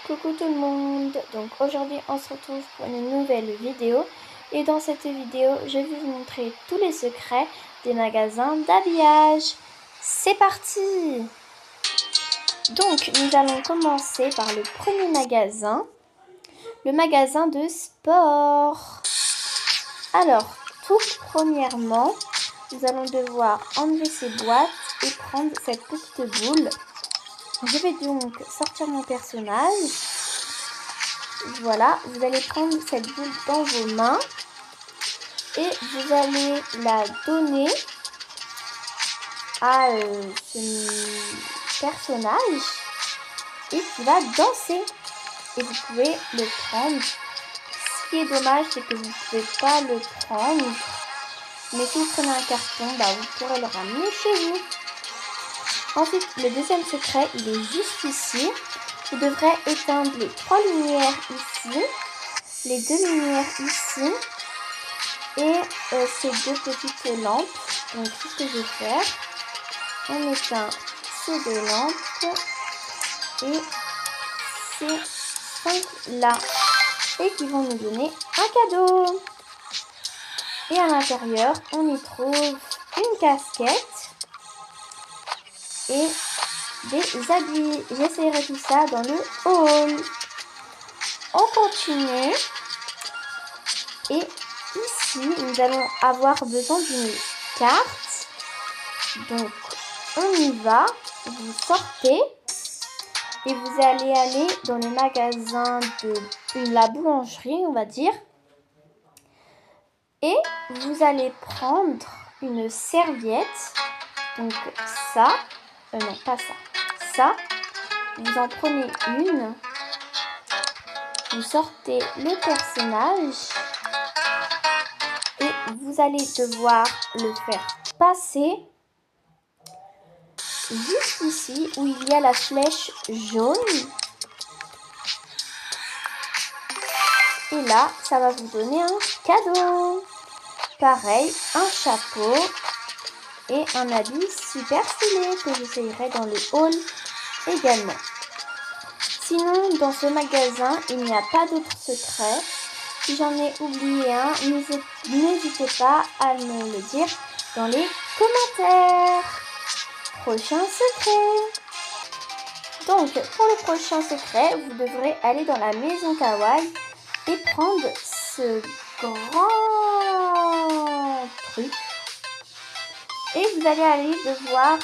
Coucou tout le monde, donc aujourd'hui on se retrouve pour une nouvelle vidéo et dans cette vidéo je vais vous montrer tous les secrets des magasins d'habillage. C'est parti! Donc nous allons commencer par le premier magasin, le magasin de sport. Alors tout premièrement nous allons devoir enlever ces boîtes et prendre cette petite boule. Je vais donc sortir mon personnage. Voilà, vous allez prendre cette boule dans vos mains et vous allez la donner à ce personnage et qui va danser. Et vous pouvez le prendre. Ce qui est dommage, c'est que vous ne pouvez pas le prendre. Mais si vous prenez un carton, vous pourrez le ramener chez vous. Ensuite, le deuxième secret, il est juste ici. Vous devrez éteindre les 3 lumières ici, les 2 lumières ici et ces 2 petites lampes. Donc, c'est ce que je vais faire. On éteint ces 2 lampes et ces 5 là et qui vont nous donner un cadeau. Et à l'intérieur, on y trouve une casquette et des habits. J'essayerai tout ça dans le haul. On continue. Et ici, nous allons avoir besoin d'une carte. Donc, on y va. Vous sortez. Et vous allez aller dans le magasin de la boulangerie, on va dire. Et vous allez prendre une serviette. Donc, ça. Non, pas ça. Ça, vous en prenez une, vous sortez le personnage et vous allez devoir le faire passer juste ici où il y a la flèche jaune. Et là, ça va vous donner un cadeau. Pareil, un chapeau et un habit super stylé que j'essayerai dans le haul également. Sinon, dans ce magasin, il n'y a pas d'autres secrets. Si j'en ai oublié un, n'hésitez pas à me le dire dans les commentaires. Prochain secret. Donc, pour le prochain secret, vous devrez aller dans la maison Kawaii et prendre ce grand truc. Et vous allez aller devoir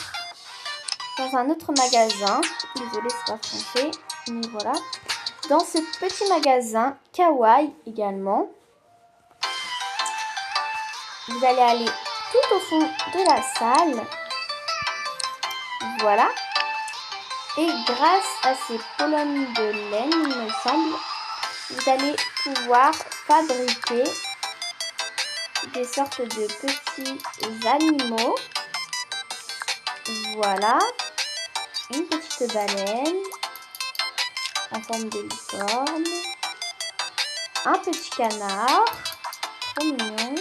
dans un autre magasin. Désolée, c'est pas français. Mais voilà. Dans ce petit magasin Kawaii également. Vous allez aller tout au fond de la salle. Voilà. Et grâce à ces colonnes de laine, il me semble, vous allez pouvoir fabriquer des sortes de petits animaux. Voilà. Une petite baleine en forme de licorne. Un petit canard. Trop mignon.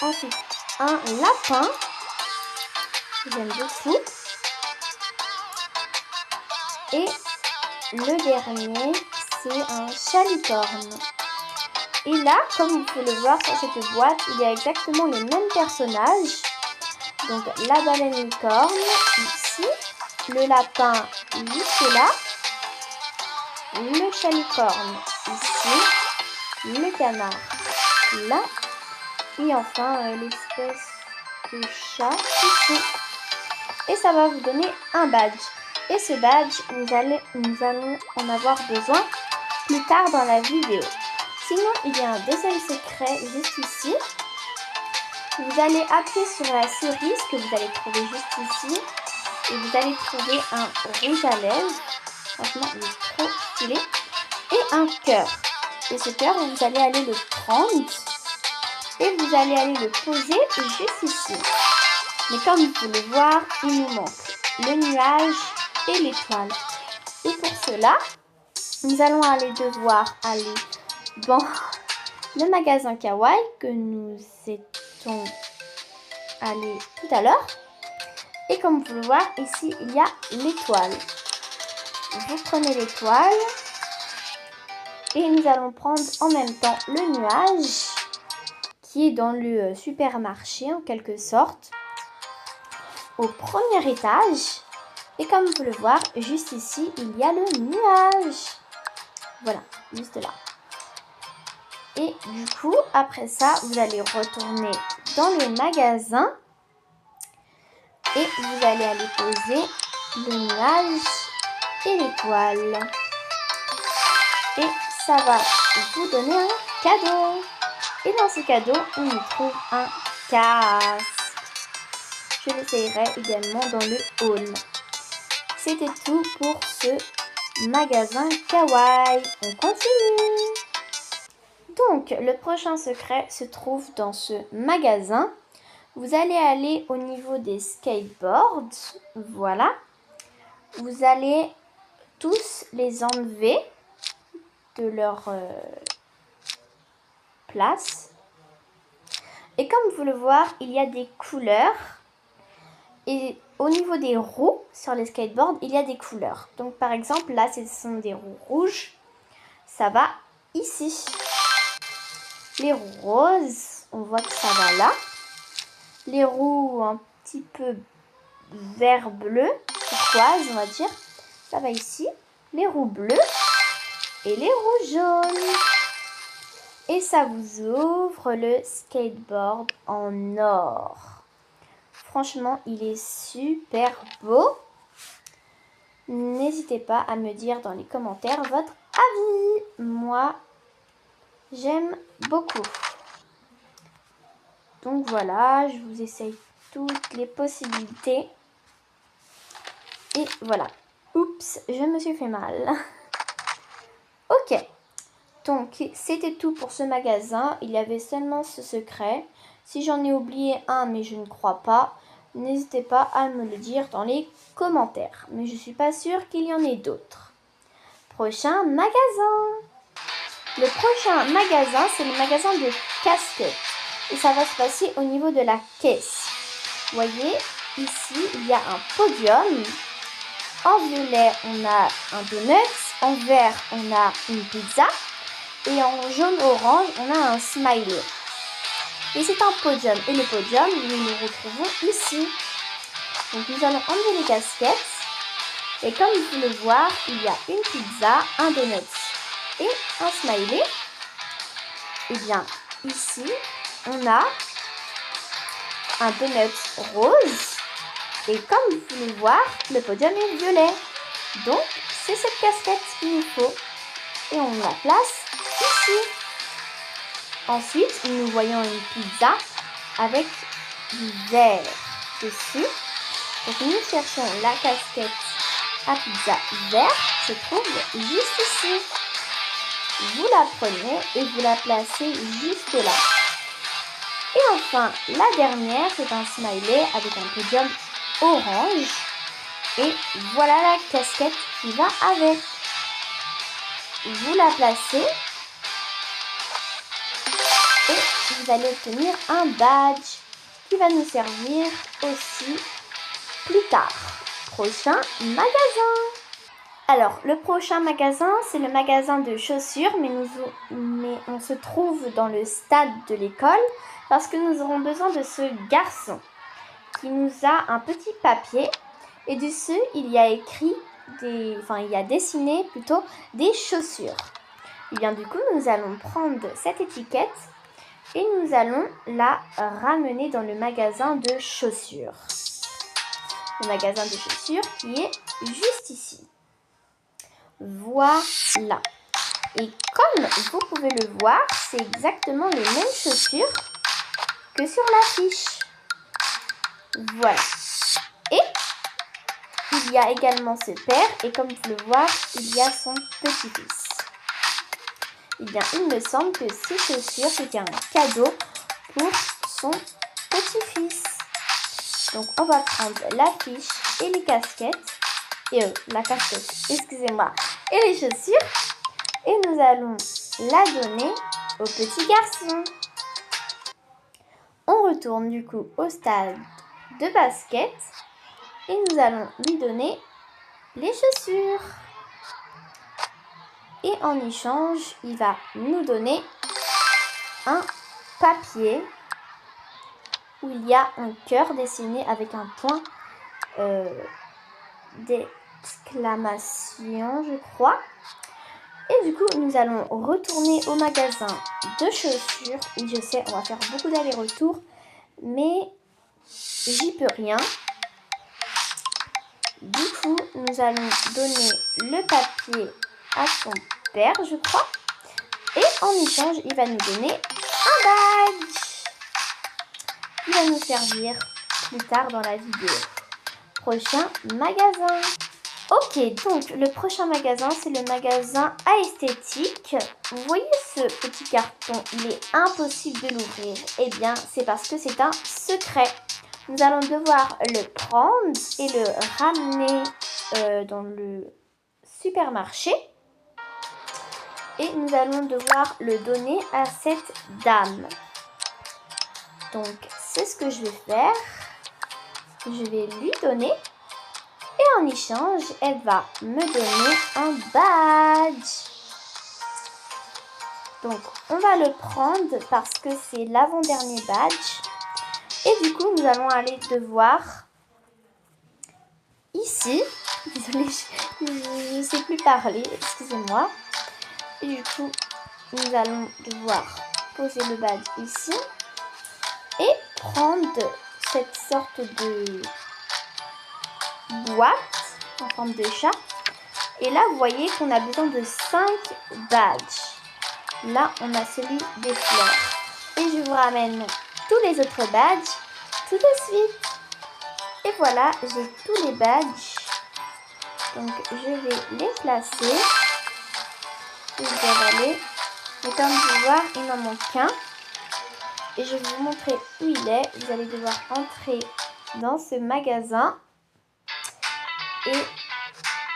Ensuite, un lapin. J'aime beaucoup. Et le dernier, c'est un chalicorne. Et là, comme vous pouvez le voir sur cette boîte, il y a exactement les mêmes personnages. Donc la baleine licorne ici, le lapin juste là, le chalicorne ici, le canard là, et enfin l'espèce de chat ici. Et ça va vous donner un badge. Et ce badge, nous allons en avoir besoin plus tard dans la vidéo. Sinon, il y a un deuxième secret juste ici. Vous allez appuyer sur la cerise que vous allez trouver juste ici. Et vous allez trouver un rouge à lèvres. Franchement, il est trop stylé. Et un cœur. Et ce cœur, vous allez aller le prendre. Et vous allez aller le poser juste ici. Mais comme vous pouvez le voir, il nous manque le nuage et l'étoile. Et pour cela, nous allons devoir aller dans le magasin Kawaii que nous étions allés tout à l'heure. Et comme vous pouvez le voir, ici, il y a l'étoile. vous prenez l'étoile et nous allons prendre en même temps le nuage qui est dans le supermarché en quelque sorte, au premier étage. Et comme vous pouvez le voir, juste ici, il y a le nuage. Voilà, juste là. Et du coup, après ça, vous allez retourner dans le magasin et vous allez aller poser le nuage et l'étoile. Et ça va vous donner un cadeau. Et dans ce cadeau, on y trouve un casque. Je l'essayerai également dans le haul. C'était tout pour ce magasin Kawaii. On continue. Donc, le prochain secret se trouve dans ce magasin. Vous allez aller au niveau des skateboards. Voilà. Vous allez tous les enlever de leur place. Et comme vous le voyez, il y a des couleurs. Et au niveau des roues sur les skateboards, il y a des couleurs. Donc par exemple, là, ce sont des roues rouges. Ça va ici. Les roues roses, on voit que ça va là. Les roues un petit peu vert-bleu, turquoise, on va dire, ça va ici. Les roues bleues et les roues jaunes. Et ça vous ouvre le skateboard en or. Franchement, il est super beau. N'hésitez pas à me dire dans les commentaires votre avis. Moi, j'aime beaucoup. Donc voilà, je vous essaye toutes les possibilités. Et voilà. Oups, je me suis fait mal. Ok. Donc, c'était tout pour ce magasin. Il y avait seulement ce secret. Si j'en ai oublié un, mais je ne crois pas, n'hésitez pas à me le dire dans les commentaires. Mais je ne suis pas sûre qu'il y en ait d'autres. Prochain magasin. Le prochain magasin, c'est le magasin de casquettes. Et ça va se passer au niveau de la caisse. Vous voyez, ici, il y a un podium. En violet, on a un donut. En vert, on a une pizza. Et en jaune-orange, on a un smiley. Et c'est un podium. Et le podium, nous le retrouvons ici. Donc nous allons enlever les casquettes. Et comme vous pouvez le voir, il y a une pizza, un donut et un smiley. Et bien ici, on a un donut rose. Et comme vous pouvez le voir, le podium est violet. Donc c'est cette casquette qu'il nous faut. Et on la place ici. Ensuite, nous voyons une pizza avec du vert dessus. Donc nous cherchons la casquette à pizza verte, se trouve juste ici. Vous la prenez et vous la placez juste là. Et enfin, la dernière, c'est un smiley avec un podium orange. Et voilà la casquette qui va avec. Vous la placez et vous allez obtenir un badge qui va nous servir aussi plus tard. Prochain magasin. Alors, le prochain magasin, c'est le magasin de chaussures, mais on se trouve dans le stade de l'école parce que nous aurons besoin de ce garçon qui nous a un petit papier et dessus, il y a écrit il y a dessiné plutôt des chaussures. Et bien du coup, nous allons prendre cette étiquette et nous allons la ramener dans le magasin de chaussures. Le magasin de chaussures qui est juste ici. Voilà. Et comme vous pouvez le voir, c'est exactement les mêmes chaussures que sur l'affiche. Voilà. Et il y a également ce père et comme vous pouvez le voir, il y a son petit-fils. Eh bien, il me semble que ces chaussures, c'était un cadeau pour son petit-fils. Donc, on va prendre l'affiche et les casquettes. La casquette, excusez-moi. Et les chaussures. Et nous allons la donner au petit garçon. On retourne du coup au stade de basket. Et nous allons lui donner les chaussures. Et en échange, il va nous donner un papier où il y a un cœur dessiné avec un point d'exclamation, je crois. Et du coup, nous allons retourner au magasin de chaussures. Oui, je sais, on va faire beaucoup d'allers-retours, mais j'y peux rien. Du coup, nous allons donner le papier à son père, je crois. Et en échange, il va nous donner un badge qui va nous servir plus tard dans la vidéo. Prochain magasin. Ok, donc le prochain magasin, c'est le magasin à esthétique. Vous voyez ce petit carton, il est impossible de l'ouvrir. Eh bien, c'est parce que c'est un secret. Nous allons devoir le prendre et le ramener dans le supermarché. Et nous allons devoir le donner à cette dame. Donc, c'est ce que je vais faire. Je vais lui donner. Et en échange, elle va me donner un badge. Donc, on va le prendre parce que c'est l'avant-dernier badge. Et du coup, nous allons aller devoir ici. Désolée, je ne sais plus parler, excusez-moi. Et du coup, nous allons devoir poser le badge ici. Et prendre cette sorte de boîte en forme de chat. Et là, vous voyez qu'on a besoin de 5 badges. Là, on a celui des fleurs. Et je vous ramène tous les autres badges tout de suite. Et voilà, j'ai tous les badges. Donc, je vais les placer. Ils doivent aller. Et comme vous pouvez voir, il n'en manque qu'un. Et je vais vous montrer où il est. Vous allez devoir entrer dans ce magasin et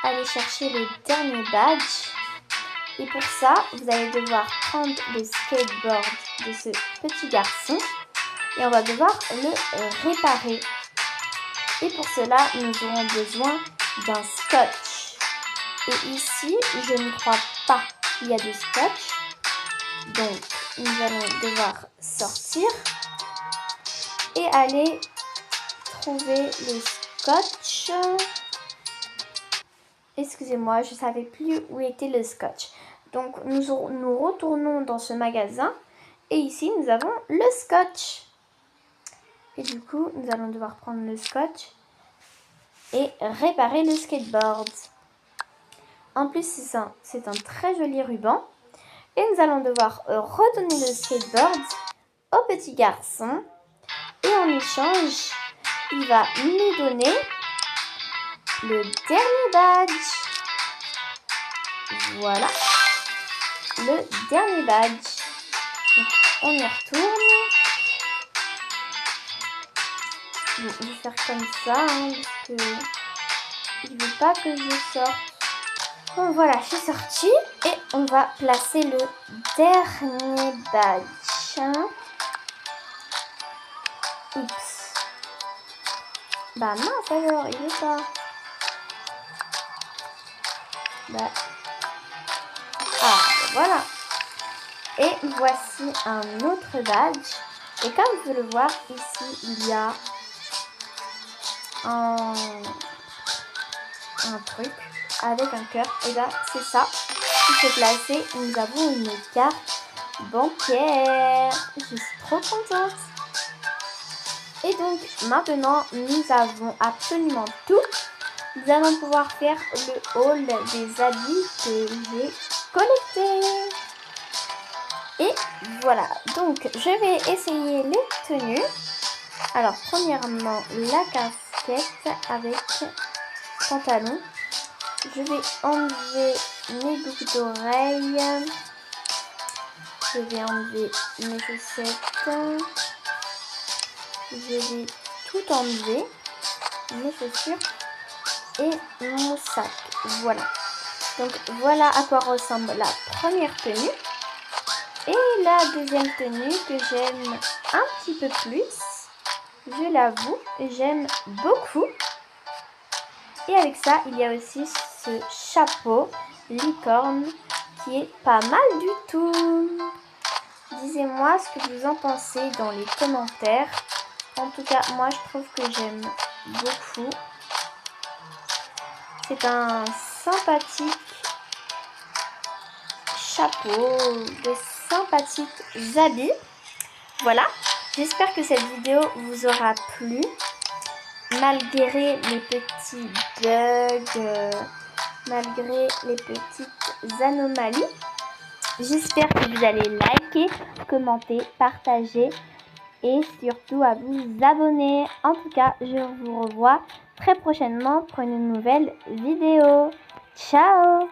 aller chercher le dernier badge. Et pour ça, vous allez devoir prendre le skateboard de ce petit garçon et on va devoir le réparer. Et pour cela, nous aurons besoin d'un scotch. Et ici, je ne crois pas qu'il y a de scotch. Donc, nous allons devoir sortir et aller trouver le scotch. Excusez-moi, je ne savais plus où était le scotch. Donc, nous retournons dans ce magasin. Et ici, nous avons le scotch. Et du coup, nous allons devoir prendre le scotch et réparer le skateboard. En plus, c'est un très joli ruban. Et nous allons devoir redonner le skateboard au petit garçon. Et en échange, il va nous donner le dernier badge. Voilà. Le dernier badge. Donc, on y retourne. Bon, je vais faire comme ça, hein, parce que il ne veut pas que je sorte. Bon, voilà, je suis sortie. Et on va placer le dernier badge. Oups. Bah mince alors, il est pas. Bah. Ah, voilà. Et voici un autre badge. Et comme vous pouvez le voir, ici, il y a un truc avec un cœur. Et là, c'est ça qui s'est placé. Nous avons une carte bancaire. Je suis trop contente. Et donc, maintenant, nous avons absolument tout. Nous allons pouvoir faire le haul des habits que j'ai collectés. Et voilà, donc je vais essayer les tenues. Alors, premièrement, la casquette avec pantalon. Je vais enlever mes boucles d'oreilles. Je vais enlever mes chaussettes. Je vais tout enlever. Mes chaussures et mon sac. Voilà. Donc, voilà à quoi ressemble la première tenue. Et la deuxième tenue que j'aime un petit peu plus, je l'avoue, j'aime beaucoup. Et avec ça, il y a aussi ce chapeau licorne qui est pas mal du tout. Dites-moi ce que vous en pensez dans les commentaires. En tout cas, moi je trouve que j'aime beaucoup. C'est un sympathique chapeau, de sympathiques habits. Voilà, j'espère que cette vidéo vous aura plu. Malgré les petits bugs, malgré les petites anomalies. J'espère que vous allez liker, commenter, partager et surtout à vous abonner. En tout cas, je vous revois très prochainement pour une nouvelle vidéo. Ciao!